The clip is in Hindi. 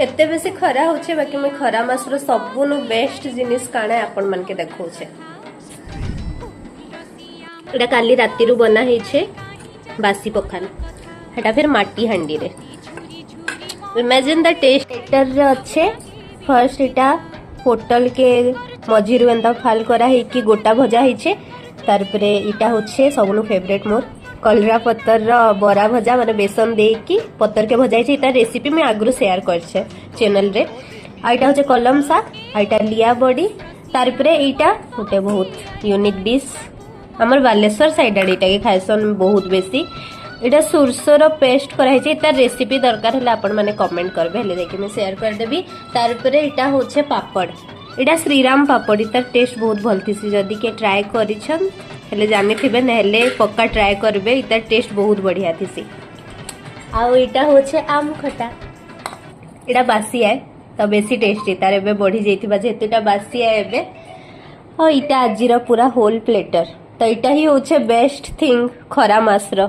एते बेसी खरा होचे बाकी मैं खरा मासर सबुनु बेस्ट जिनिस काणे आपण मन के देखौछे। एटा काली राती रु बना हेछे बासी पखाल, एटा फिर माटी हांडी रे। इमेजिन द टेस्ट एटर रे अच्छे। फर्स्ट एटा पोटल के मझिरु एंता फाल करा है कि गोटा भजा हेछे। तार परे इटा होछे सबनु फेवरेट मोर कलरा पत्तर रो बरा भजा माने बेसन दे कि पत्तर के भजा हेछे। इटा रेसिपी मैं आगु शेयर करछे चैनल रे। आ इटा होछे कलम साग, आ इटा लिया बड़ी। तार परे इटा गोटे बहुत यूनिक डिश हमर बालेश्वर साइड आड़े इटा के खाइसन बहुत बेसी। इटा सुरसोर पेस्ट कराई छै। इटा रेसिपी दरकार हला आपण माने कमेंट करबे हले देखि मैं शेयर कर देबी। तार परे इटा होछे पापड़, इटा श्रीराम पापड़। इटा टेस्ट बहुत भल थिसी, जदी के ट्राई करिछन हले जानि थिबे नहले पक्का ट्राई करबे। इटा टेस्ट बहुत बढ़िया थिसी। आ इटा होछे आम खटा, इटा बासी है तो बेसी टेस्टी तार एबे बढ़ी जैतिबा जेतु इटा बासी है एबे। और इटा आजिरा पूरा होल प्लेटर। तो इटा ही होछे बेस्ट थिंग खरा मासर।